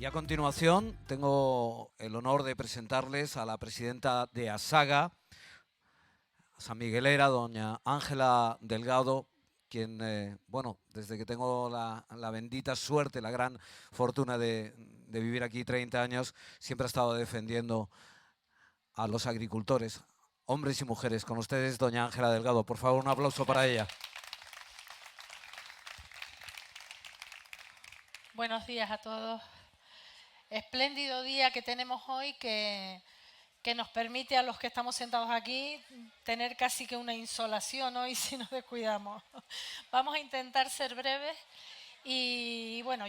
Y a continuación tengo el honor de presentarles a la presidenta de ASAGA, sanmiguelera, doña Ángela Delgado, quien, bueno, desde que tengo la bendita suerte, la gran fortuna de vivir aquí 30 años, siempre ha estado defendiendo a los agricultores, hombres y mujeres. Con ustedes, doña Ángela Delgado. Por favor, un aplauso para ella. Buenos días a todos. Espléndido día que tenemos hoy que nos permite a los que estamos sentados aquí tener casi que una insolación hoy si nos descuidamos. Vamos a intentar ser breves y bueno,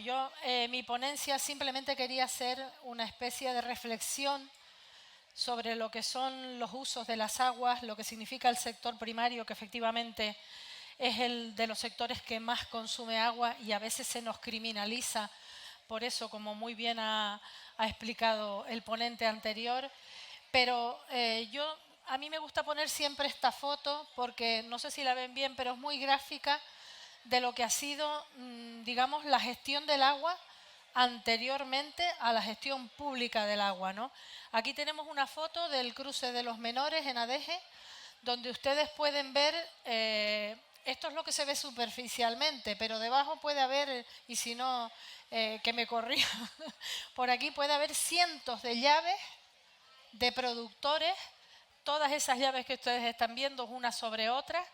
mi ponencia simplemente quería hacer una especie de reflexión sobre lo que son los usos de las aguas, lo que significa el sector primario, que efectivamente es el de los sectores que más consume agua y a veces se nos criminaliza por eso, como muy bien ha explicado el ponente anterior. Pero a mí me gusta poner siempre esta foto porque no sé si la ven bien, pero es muy gráfica de lo que ha sido, digamos, la gestión del agua anteriormente a la gestión pública del agua, ¿no? Aquí tenemos una foto del cruce de los Menores en Adeje, donde ustedes pueden ver, esto es lo que se ve superficialmente, pero debajo puede haber, y si no, que me corrija, por aquí puede haber cientos de llaves de productores, todas esas llaves que ustedes están viendo unas sobre otras.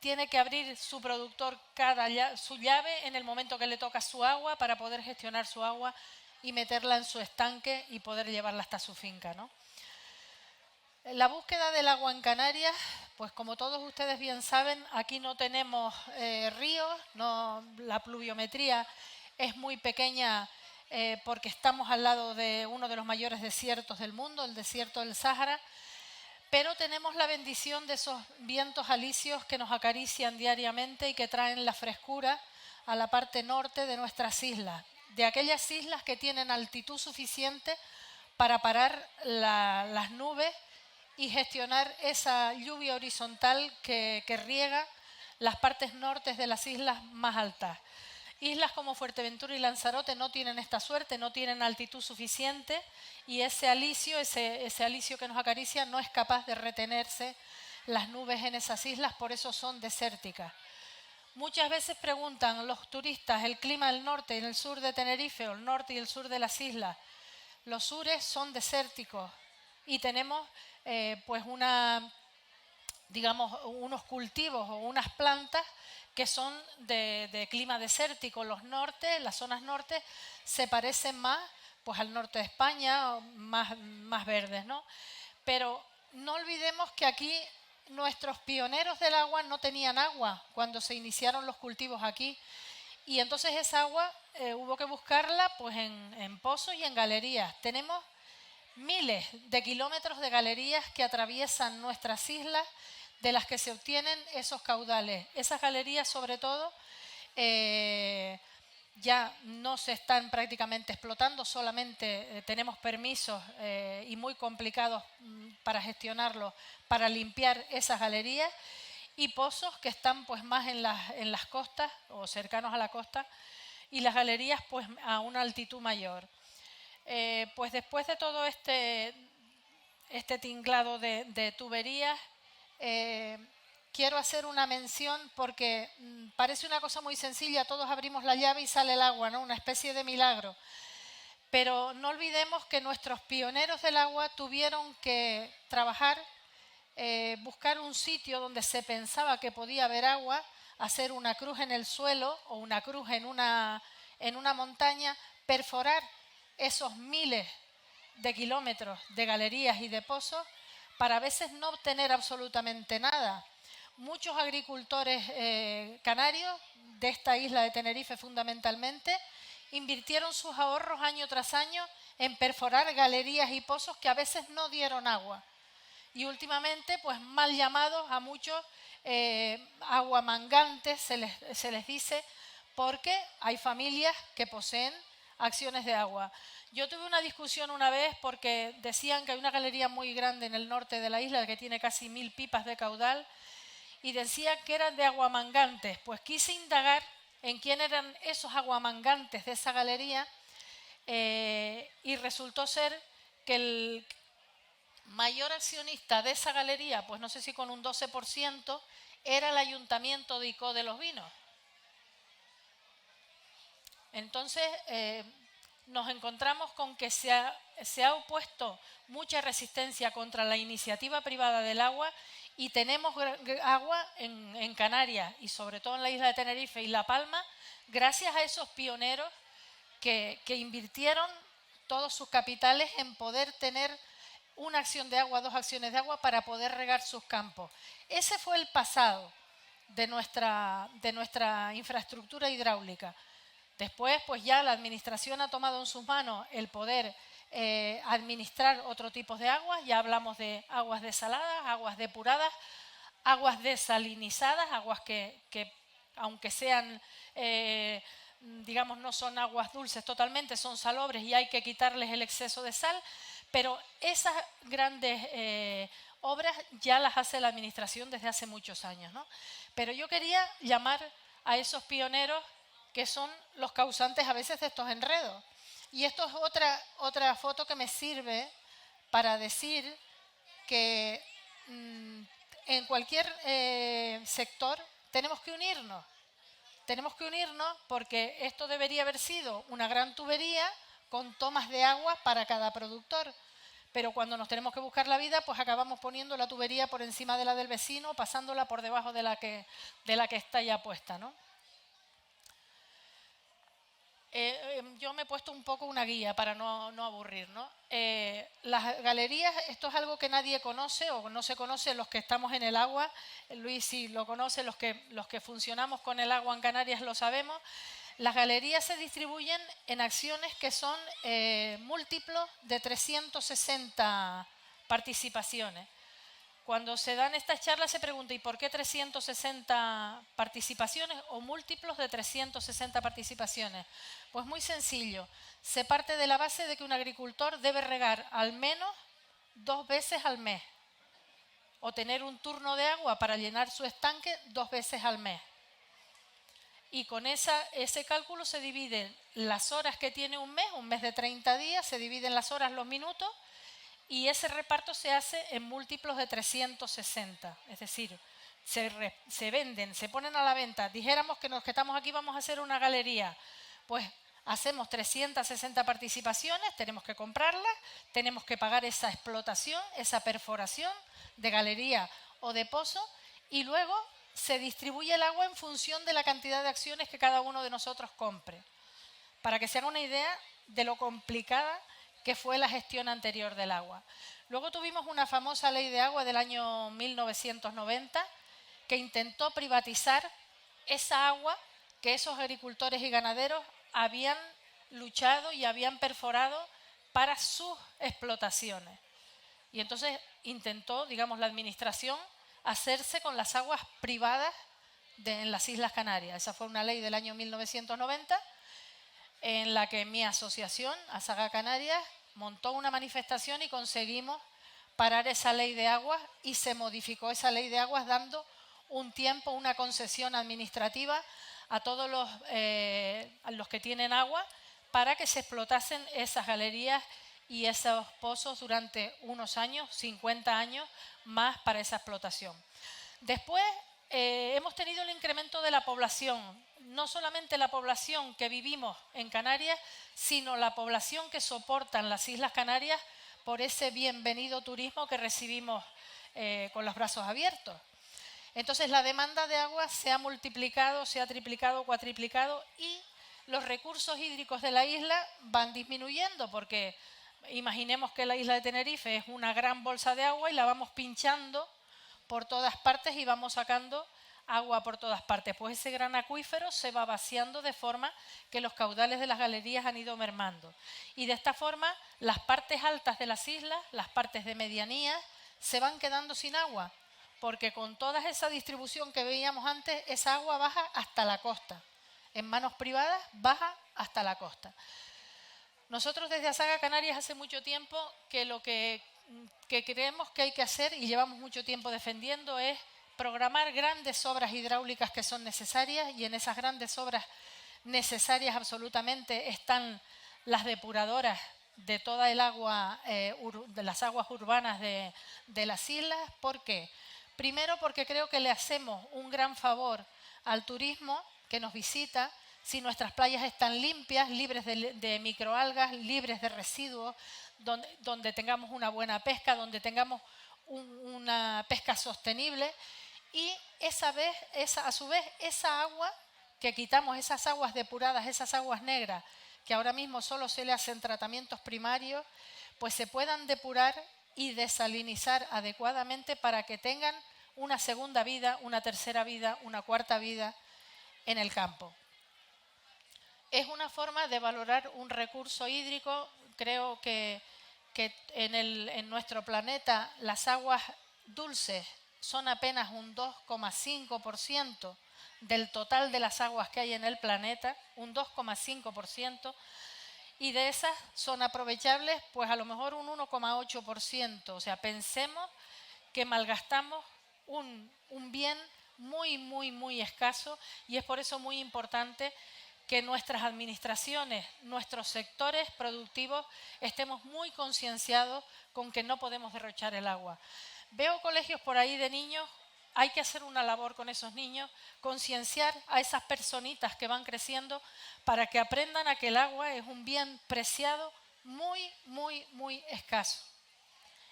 Tiene que abrir su productor su llave en el momento que le toca su agua para poder gestionar su agua y meterla en su estanque y poder llevarla hasta su finca, ¿no? La búsqueda del agua en Canarias, pues como todos ustedes bien saben, aquí no tenemos ríos, la pluviometría es muy pequeña porque estamos al lado de uno de los mayores desiertos del mundo, el desierto del Sáhara, pero tenemos la bendición de esos vientos alisios que nos acarician diariamente y que traen la frescura a la parte norte de nuestras islas, de aquellas islas que tienen altitud suficiente para parar las nubes y gestionar esa lluvia horizontal que riega las partes nortes de las islas más altas. Islas como Fuerteventura y Lanzarote no tienen esta suerte, no tienen altitud suficiente y ese alisio que nos acaricia no es capaz de retenerse las nubes en esas islas, por eso son desérticas. Muchas veces preguntan los turistas el clima del norte y el sur de Tenerife o el norte y el sur de las islas. Los sures son desérticos y tenemos pues digamos, unos cultivos o unas plantas que son de clima desértico. Los nortes, las zonas norte, se parecen más pues al norte de España, más verdes, ¿no? Pero no olvidemos que aquí nuestros pioneros del agua no tenían agua cuando se iniciaron los cultivos aquí. Y entonces esa agua hubo que buscarla pues en pozos y en galerías. Tenemos miles de kilómetros de galerías que atraviesan nuestras islas, de las que se obtienen esos caudales. Esas galerías, sobre todo, ya no se están prácticamente explotando, solamente tenemos permisos y muy complicados para gestionarlos, para limpiar esas galerías, y pozos que están pues más en las costas o cercanos a la costa, y las galerías pues a una altitud mayor. Pues después de todo este tinglado de tuberías, quiero hacer una mención porque parece una cosa muy sencilla, todos abrimos la llave y sale el agua, ¿no? Una especie de milagro. Pero no olvidemos que nuestros pioneros del agua tuvieron que trabajar, buscar un sitio donde se pensaba que podía haber agua, hacer una cruz en el suelo o una cruz en una montaña, perforar esos miles de kilómetros de galerías y de pozos para a veces no obtener absolutamente nada. Muchos agricultores canarios de esta isla de Tenerife fundamentalmente invirtieron sus ahorros año tras año en perforar galerías y pozos que a veces no dieron agua. Y últimamente, pues mal llamados a muchos aguamangantes se les dice, porque hay familias que poseen acciones de agua. Yo tuve una discusión una vez porque decían que hay una galería muy grande en el norte de la isla que tiene casi 1000 pipas de caudal y decía que eran de aguamangantes. Pues quise indagar en quién eran esos aguamangantes de esa galería y resultó ser que el mayor accionista de esa galería, pues no sé si con un 12%, era el Ayuntamiento de Icó de los Vinos. Entonces nos encontramos con que se ha opuesto mucha resistencia contra la iniciativa privada del agua y tenemos agua en Canarias y sobre todo en la isla de Tenerife y La Palma gracias a esos pioneros que invirtieron todos sus capitales en poder tener una acción de agua, 2 acciones de agua para poder regar sus campos. Ese fue el pasado de nuestra infraestructura hidráulica. Después, pues ya la administración ha tomado en sus manos el poder administrar otro tipo de aguas. Ya hablamos de aguas desaladas, aguas depuradas, aguas desalinizadas, aguas que aunque sean, digamos, no son aguas dulces totalmente, son salobres y hay que quitarles el exceso de sal. Pero esas grandes obras ya las hace la administración desde hace muchos años, ¿no? Pero yo quería llamar a esos pioneros que son los causantes a veces de estos enredos. Y esto es otra foto que me sirve para decir que en cualquier sector tenemos que unirnos. Tenemos que unirnos porque esto debería haber sido una gran tubería con tomas de agua para cada productor. Pero cuando nos tenemos que buscar la vida, pues acabamos poniendo la tubería por encima de la del vecino, pasándola por debajo de la que está ya puesta, ¿no? Yo me he puesto un poco una guía para no aburrir, ¿no? Las galerías, esto es algo que nadie conoce o no se conoce los que estamos en el agua. Luis sí lo conoce, los que funcionamos con el agua en Canarias lo sabemos. Las galerías se distribuyen en acciones que son múltiplos de 360 participaciones. Cuando se dan estas charlas se pregunta ¿y por qué 360 participaciones o múltiplos de 360 participaciones? Pues muy sencillo, se parte de la base de que un agricultor debe regar al menos 2 veces al mes o tener un turno de agua para llenar su estanque 2 veces al mes. Y con ese cálculo se dividen las horas que tiene un mes de 30 días, se dividen las horas, los minutos, y ese reparto se hace en múltiplos de 360, es decir, se venden, se ponen a la venta. Dijéramos que los que estamos aquí vamos a hacer una galería, pues hacemos 360 participaciones, tenemos que comprarlas, tenemos que pagar esa explotación, esa perforación de galería o de pozo y luego se distribuye el agua en función de la cantidad de acciones que cada uno de nosotros compre. Para que se haga una idea de lo complicada que fue la gestión anterior del agua. Luego tuvimos una famosa ley de agua del año 1990 que intentó privatizar esa agua que esos agricultores y ganaderos habían luchado y habían perforado para sus explotaciones. Y entonces intentó, digamos, la administración hacerse con las aguas privadas en las Islas Canarias. Esa fue una ley del año 1990 en la que mi asociación, Asaga Canarias, montó una manifestación y conseguimos parar esa ley de aguas y se modificó esa ley de aguas dando un tiempo, una concesión administrativa a todos los que tienen agua para que se explotasen esas galerías y esos pozos durante unos años, 50 años más para esa explotación. Después hemos tenido el incremento de la población, no solamente la población que vivimos en Canarias, sino la población que soportan las Islas Canarias por ese bienvenido turismo que recibimos con los brazos abiertos. Entonces la demanda de agua se ha multiplicado, se ha triplicado, cuatriplicado y los recursos hídricos de la isla van disminuyendo porque imaginemos que la isla de Tenerife es una gran bolsa de agua y la vamos pinchando por todas partes y vamos sacando agua por todas partes. Pues ese gran acuífero se va vaciando de forma que los caudales de las galerías han ido mermando. Y de esta forma las partes altas de las islas, las partes de medianía, se van quedando sin agua. Porque con toda esa distribución que veíamos antes, esa agua baja hasta la costa. En manos privadas baja hasta la costa. Nosotros desde Asaga Canarias hace mucho tiempo que lo que creemos que hay que hacer y llevamos mucho tiempo defendiendo es programar grandes obras hidráulicas que son necesarias y en esas grandes obras necesarias absolutamente están las depuradoras de toda el agua, de las aguas urbanas de las islas. ¿Por qué? Primero, porque creo que le hacemos un gran favor al turismo que nos visita si nuestras playas están limpias, libres de microalgas, libres de residuos, donde tengamos una buena pesca, donde tengamos una pesca sostenible. Y a su vez, esa agua que quitamos, esas aguas depuradas, esas aguas negras, que ahora mismo solo se le hacen tratamientos primarios, pues se puedan depurar y desalinizar adecuadamente para que tengan una segunda vida, una tercera vida, una cuarta vida en el campo. Es una forma de valorar un recurso hídrico. Creo que en nuestro planeta las aguas dulces son apenas un 2,5% del total de las aguas que hay en el planeta, un 2,5%, y de esas son aprovechables pues a lo mejor un 1,8%. O sea, pensemos que malgastamos un bien muy, muy, muy escaso, y es por eso muy importante que nuestras administraciones, nuestros sectores productivos estemos muy concienciados con que no podemos derrochar el agua. Veo colegios por ahí de niños, hay que hacer una labor con esos niños, concienciar a esas personitas que van creciendo para que aprendan a que el agua es un bien preciado, muy, muy, muy escaso.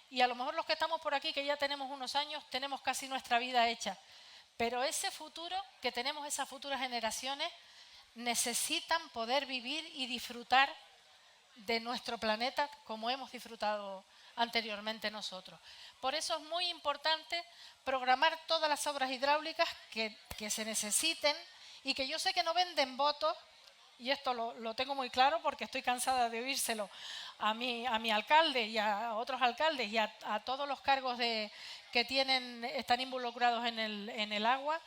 Y a lo mejor los que estamos por aquí, que ya tenemos unos años, tenemos casi nuestra vida hecha. Pero ese futuro que tenemos, esas futuras generaciones, necesitan poder vivir y disfrutar de nuestro planeta como hemos disfrutado anteriormente nosotros. Por eso es muy importante programar todas las obras hidráulicas que se necesiten y que yo sé que no venden votos, y esto lo tengo muy claro porque estoy cansada de oírselo a mi alcalde y a otros alcaldes y a todos los cargos que están involucrados en el agua.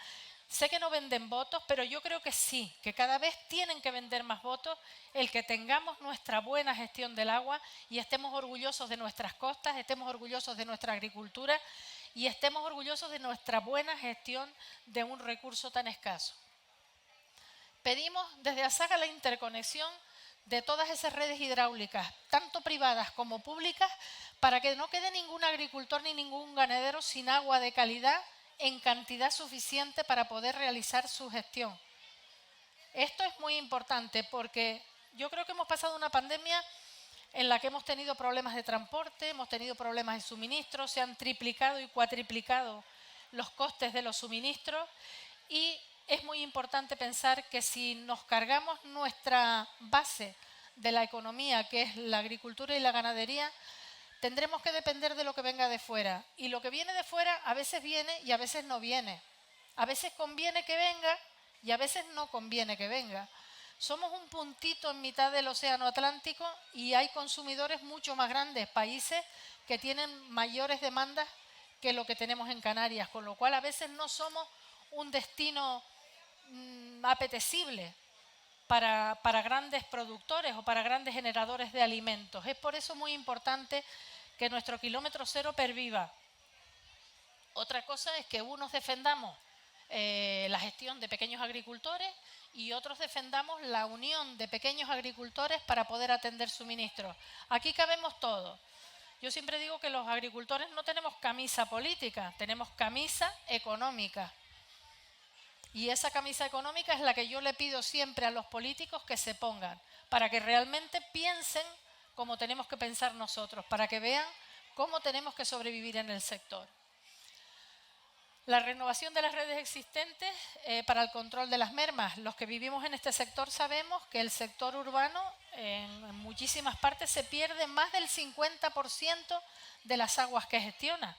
Sé que no venden votos, pero yo creo que sí, que cada vez tienen que vender más votos el que tengamos nuestra buena gestión del agua y estemos orgullosos de nuestras costas, estemos orgullosos de nuestra agricultura y estemos orgullosos de nuestra buena gestión de un recurso tan escaso. Pedimos desde ASAGA la interconexión de todas esas redes hidráulicas, tanto privadas como públicas, para que no quede ningún agricultor ni ningún ganadero sin agua de calidad en cantidad suficiente para poder realizar su gestión. Esto es muy importante porque yo creo que hemos pasado una pandemia en la que hemos tenido problemas de transporte, hemos tenido problemas de suministro, se han triplicado y cuatriplicado los costes de los suministros, y es muy importante pensar que si nos cargamos nuestra base de la economía, que es la agricultura y la ganadería, tendremos que depender de lo que venga de fuera. Y lo que viene de fuera a veces viene y a veces no viene. A veces conviene que venga y a veces no conviene que venga. Somos un puntito en mitad del océano Atlántico y hay consumidores mucho más grandes, países que tienen mayores demandas que lo que tenemos en Canarias, con lo cual a veces no somos un destino apetecible para grandes productores o para grandes generadores de alimentos. Es por eso muy importante que nuestro kilómetro cero perviva. Otra cosa es que unos defendamos la gestión de pequeños agricultores y otros defendamos la unión de pequeños agricultores para poder atender suministros. Aquí cabemos todos. Yo siempre digo que los agricultores no tenemos camisa política, tenemos camisa económica. Y esa camisa económica es la que yo le pido siempre a los políticos que se pongan, para que realmente piensen como tenemos que pensar nosotros, para que vean cómo tenemos que sobrevivir en el sector. La renovación de las redes existentes para el control de las mermas. Los que vivimos en este sector sabemos que el sector urbano en muchísimas partes se pierde más del 50% de las aguas que gestiona.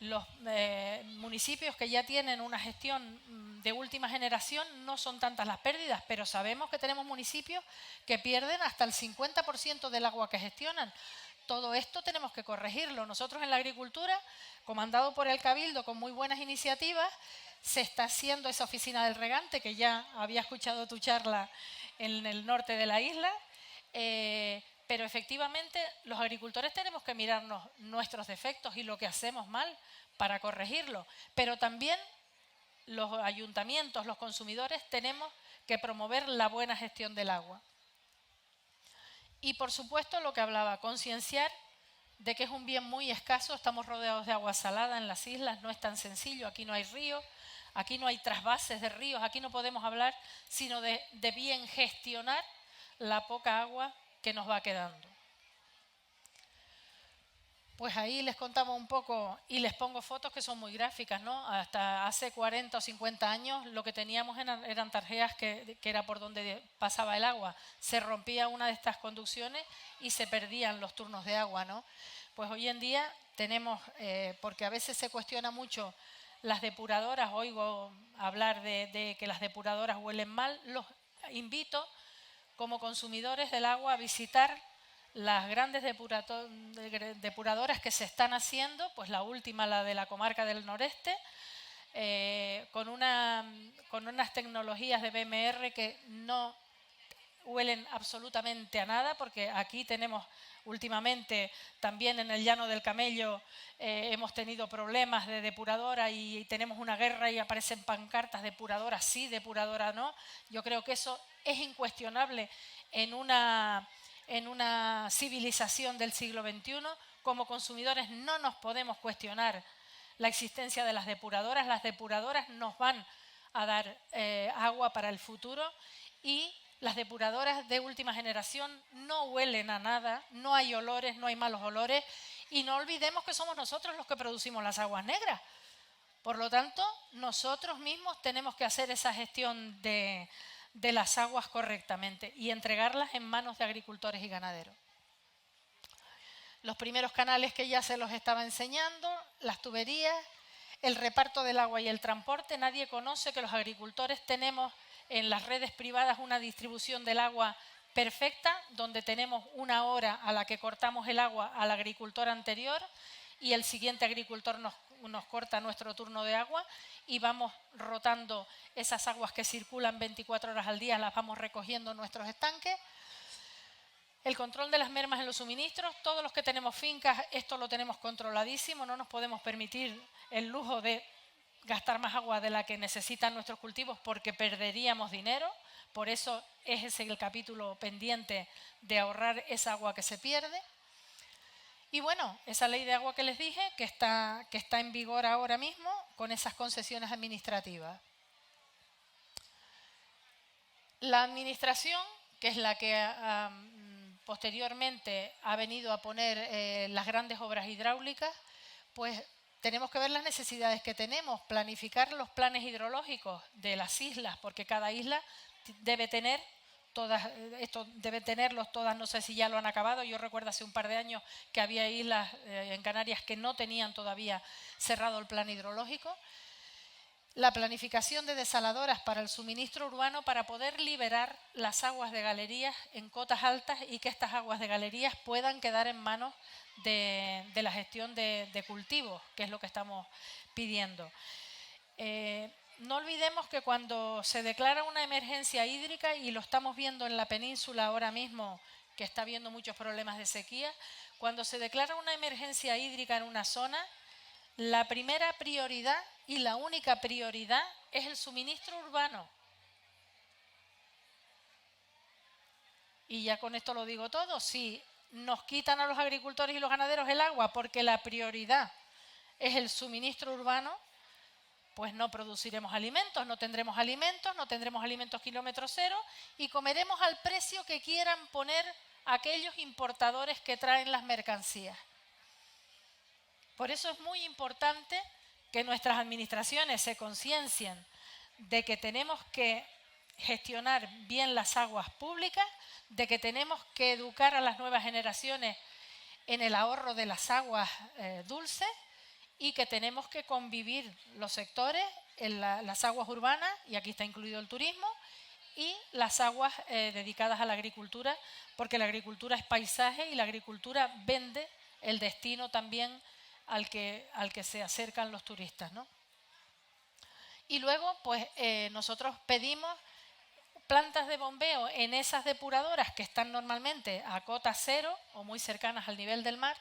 Los municipios que ya tienen una gestión de última generación no son tantas las pérdidas, pero sabemos que tenemos municipios que pierden hasta el 50% del agua que gestionan. Todo esto tenemos que corregirlo. Nosotros en la agricultura, comandado por el Cabildo con muy buenas iniciativas, se está haciendo esa oficina del regante, que ya había escuchado tu charla en el norte de la isla, pero efectivamente los agricultores tenemos que mirarnos nuestros defectos y lo que hacemos mal para corregirlo, pero también los ayuntamientos, los consumidores, tenemos que promover la buena gestión del agua. Y por supuesto lo que hablaba, concienciar de que es un bien muy escaso, estamos rodeados de agua salada en las islas, no es tan sencillo, aquí no hay ríos, aquí no hay trasvases de ríos, aquí no podemos hablar sino de bien gestionar la poca agua que nos va quedando. Pues ahí les contamos un poco y les pongo fotos que son muy gráficas, ¿no? Hasta hace 40 o 50 años lo que teníamos eran tarjeas que era por donde pasaba el agua. Se rompía una de estas conducciones y se perdían los turnos de agua, ¿no? Pues hoy en día tenemos, porque a veces se cuestiona mucho las depuradoras, oigo hablar de que las depuradoras huelen mal, los invito como consumidores del agua a visitar las grandes depuradoras que se están haciendo, pues la última, la de la comarca del noreste, con unas tecnologías de BMR que no huelen absolutamente a nada, porque aquí tenemos últimamente, también en el Llano del Camello, hemos tenido problemas de depuradora y tenemos una guerra y aparecen pancartas, depuradora sí, depuradora no. Yo creo que eso es incuestionable en una civilización del siglo XXI. Como consumidores no nos podemos cuestionar la existencia de las depuradoras. Las depuradoras nos van a dar agua para el futuro y las depuradoras de última generación no huelen a nada, no hay olores, no hay malos olores y no olvidemos que somos nosotros los que producimos las aguas negras. Por lo tanto, nosotros mismos tenemos que hacer esa gestión de las aguas correctamente y entregarlas en manos de agricultores y ganaderos. Los primeros canales que ya se los estaba enseñando, las tuberías, el reparto del agua y el transporte. Nadie conoce que los agricultores tenemos en las redes privadas una distribución del agua perfecta, donde tenemos una hora a la que cortamos el agua al agricultor anterior y el siguiente agricultor nos corta nuestro turno de agua y vamos rotando esas aguas que circulan 24 horas al día, las vamos recogiendo en nuestros estanques. El control de las mermas en los suministros, todos los que tenemos fincas, esto lo tenemos controladísimo, no nos podemos permitir el lujo de gastar más agua de la que necesitan nuestros cultivos porque perderíamos dinero, por eso es ese el capítulo pendiente de ahorrar esa agua que se pierde. Y bueno, esa ley de agua que les dije, que está en vigor ahora mismo con esas concesiones administrativas. La administración, que es la que posteriormente ha venido a poner las grandes obras hidráulicas, pues tenemos que ver las necesidades que tenemos, planificar los planes hidrológicos de las islas, porque cada isla debe tener todas, esto debe tenerlos todas, no sé si ya lo han acabado. Yo recuerdo hace un par de años que había islas en Canarias que no tenían todavía cerrado el plan hidrológico. La planificación de desaladoras para el suministro urbano para poder liberar las aguas de galerías en cotas altas y que estas aguas de galerías puedan quedar en manos de la gestión de cultivos, que es lo que estamos pidiendo. No olvidemos que cuando se declara una emergencia hídrica, y lo estamos viendo en la península ahora mismo, que está habiendo muchos problemas de sequía, cuando se declara una emergencia hídrica en una zona, la primera prioridad y la única prioridad es el suministro urbano. Y ya con esto lo digo todo, si nos quitan a los agricultores y los ganaderos el agua porque la prioridad es el suministro urbano, pues no produciremos alimentos, no tendremos alimentos kilómetro cero y comeremos al precio que quieran poner aquellos importadores que traen las mercancías. Por eso es muy importante que nuestras administraciones se conciencien de que tenemos que gestionar bien las aguas públicas, de que tenemos que educar a las nuevas generaciones en el ahorro de las aguas dulces y que tenemos que convivir los sectores en las aguas urbanas, y aquí está incluido el turismo, y las aguas dedicadas a la agricultura, porque la agricultura es paisaje y la agricultura vende el destino también al que se acercan los turistas, ¿no? Y luego, pues nosotros pedimos plantas de bombeo en esas depuradoras que están normalmente a cota cero o muy cercanas al nivel del mar,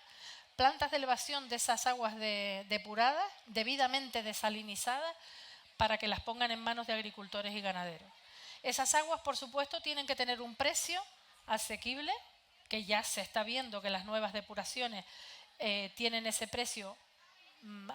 plantas de elevación de esas aguas depuradas, debidamente desalinizadas, para que las pongan en manos de agricultores y ganaderos. Esas aguas, por supuesto, tienen que tener un precio asequible que ya se está viendo que las nuevas depuraciones tienen ese precio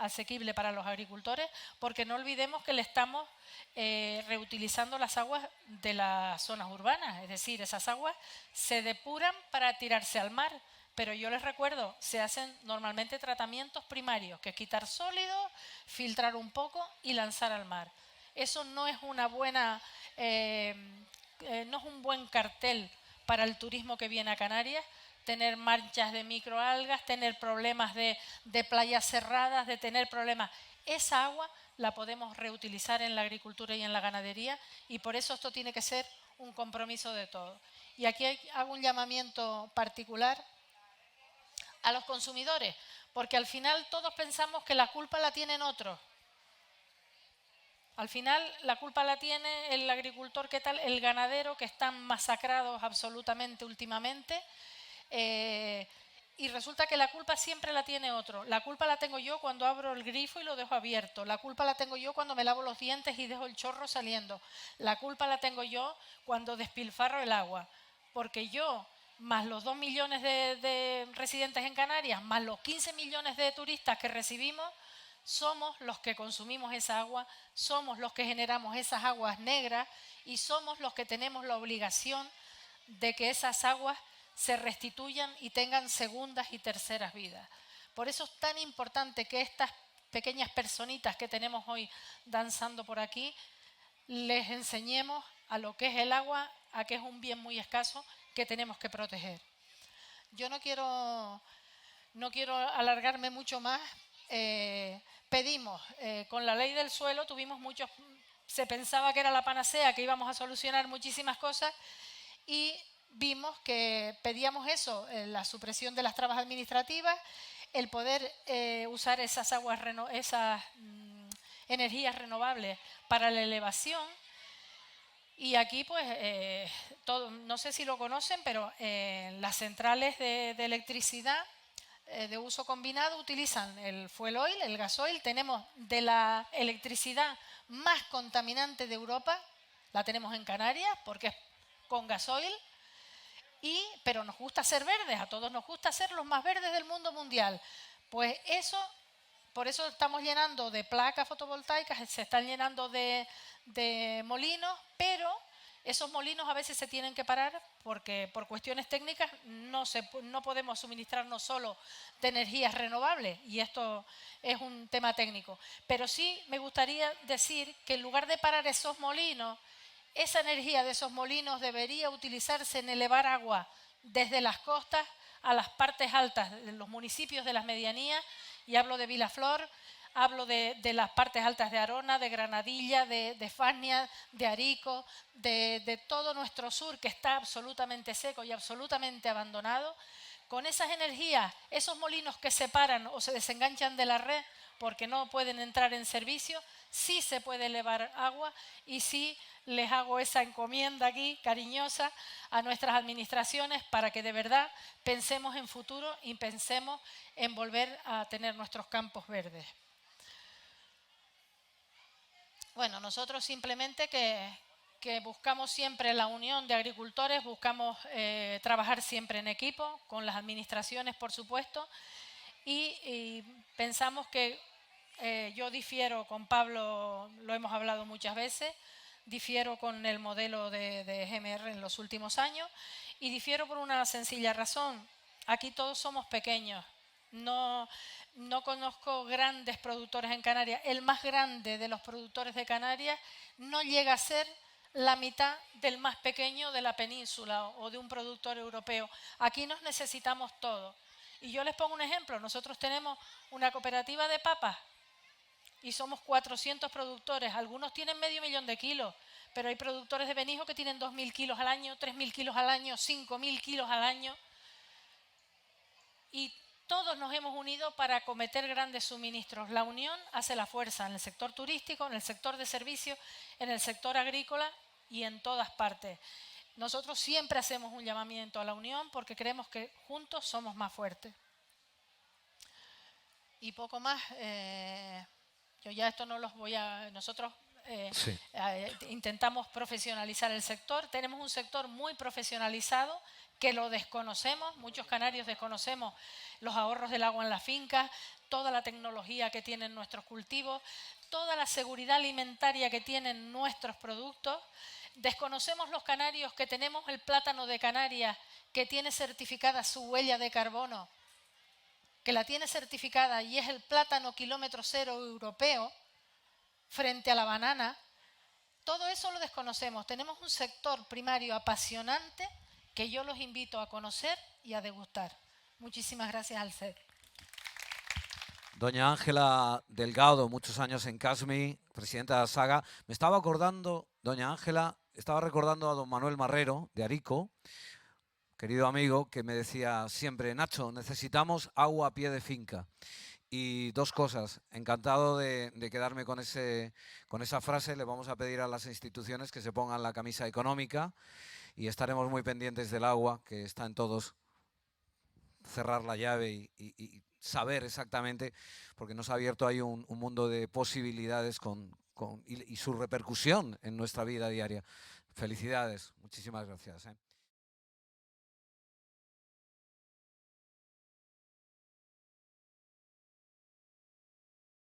asequible para los agricultores, porque no olvidemos que le estamos reutilizando las aguas de las zonas urbanas, es decir, esas aguas se depuran para tirarse al mar, pero yo les recuerdo, se hacen normalmente tratamientos primarios, que es quitar sólidos, filtrar un poco y lanzar al mar. Eso no es una buena, no es un buen cartel para el turismo que viene a Canarias, tener manchas de microalgas, tener problemas de playas cerradas, de tener problemas. Esa agua la podemos reutilizar en la agricultura y en la ganadería, y por eso esto tiene que ser un compromiso de todos. Y aquí hago un llamamiento particular a los consumidores, porque al final todos pensamos que la culpa la tienen otros. Al final la culpa la tiene el agricultor, ¿qué tal? El ganadero, que están masacrados absolutamente últimamente. Y resulta que la culpa siempre la tiene otro. La culpa la tengo yo cuando abro el grifo y lo dejo abierto. La culpa la tengo yo cuando me lavo los dientes y dejo el chorro saliendo. La culpa la tengo yo cuando despilfarro el agua. Porque yo, más los 2 millones de residentes en Canarias, más los 15 millones de turistas que recibimos, somos los que consumimos esa agua, somos los que generamos esas aguas negras y somos los que tenemos la obligación de que esas aguas se restituyan y tengan segundas y terceras vidas. Por eso es tan importante que estas pequeñas personitas que tenemos hoy danzando por aquí, les enseñemos a lo que es el agua, a que es un bien muy escaso que tenemos que proteger. Yo no quiero alargarme mucho más. Pedimos, con la ley del suelo tuvimos muchos, se pensaba que era la panacea, que íbamos a solucionar muchísimas cosas, y vimos que pedíamos eso, la supresión de las trabas administrativas, el poder usar esas aguas, esas energías renovables para la elevación. Y aquí, pues, no sé si lo conocen, pero las centrales de electricidad de uso combinado utilizan el fuel oil, el gasoil. Tenemos de la electricidad más contaminante de Europa, la tenemos en Canarias porque es con gasoil, pero nos gusta ser verdes, a todos nos gusta ser los más verdes del mundo mundial. Pues eso, por eso estamos llenando de placas fotovoltaicas, se están llenando de molinos, pero esos molinos a veces se tienen que parar porque por cuestiones técnicas no podemos suministrarnos solo de energías renovables, y esto es un tema técnico. Pero sí me gustaría decir que en lugar de parar esos molinos, esa energía de esos molinos debería utilizarse en elevar agua desde las costas a las partes altas de los municipios de las medianías, y hablo de Vilaflor, hablo de las partes altas de Arona, de Granadilla, de Fania, de Arico, de todo nuestro sur, que está absolutamente seco y absolutamente abandonado. Con esas energías, esos molinos que se paran o se desenganchan de la red porque no pueden entrar en servicio, sí se puede elevar agua, y sí les hago esa encomienda aquí cariñosa a nuestras administraciones para que de verdad pensemos en futuro y pensemos en volver a tener nuestros campos verdes. Bueno, nosotros simplemente que buscamos siempre la unión de agricultores, buscamos trabajar siempre en equipo, con las administraciones, por supuesto, y pensamos que yo difiero con Pablo, lo hemos hablado muchas veces, difiero con el modelo de GMR en los últimos años, y difiero por una sencilla razón. Aquí todos somos pequeños. No conozco grandes productores en Canarias. El más grande de los productores de Canarias no llega a ser la mitad del más pequeño de la península o de un productor europeo. Aquí nos necesitamos todos. Y yo les pongo un ejemplo. Nosotros tenemos una cooperativa de papas y somos 400 productores. Algunos tienen 500.000 de kilos, pero hay productores de Benijo que tienen 2.000 kilos al año, 3.000 kilos al año, 5.000 kilos al año. Y todos nos hemos unido para acometer grandes suministros. La unión hace la fuerza en el sector turístico, en el sector de servicios, en el sector agrícola y en todas partes. Nosotros siempre hacemos un llamamiento a la unión porque creemos que juntos somos más fuertes. Y poco más. Yo ya esto no los voy a... Nosotros intentamos profesionalizar el sector. Tenemos un sector muy profesionalizado, que lo desconocemos, muchos canarios desconocemos los ahorros del agua en las fincas, toda la tecnología que tienen nuestros cultivos, toda la seguridad alimentaria que tienen nuestros productos. Desconocemos los canarios que tenemos el plátano de Canarias que tiene certificada su huella de carbono, que la tiene certificada y es el plátano kilómetro cero europeo frente a la banana. Todo eso lo desconocemos. Tenemos un sector primario apasionante que yo los invito a conocer y a degustar. Muchísimas gracias al CED. Doña Ángela Delgado, muchos años en Casmi, presidenta de Saga. Me estaba acordando, doña Ángela, estaba recordando a don Manuel Marrero, de Arico, querido amigo, que me decía siempre, Nacho, necesitamos agua a pie de finca. Y dos cosas, encantado de quedarme con esa frase. Le vamos a pedir a las instituciones que se pongan la camisa económica y estaremos muy pendientes del agua, que está en todos, cerrar la llave y saber exactamente, porque nos ha abierto ahí un mundo de posibilidades y su repercusión en nuestra vida diaria. Felicidades, muchísimas gracias.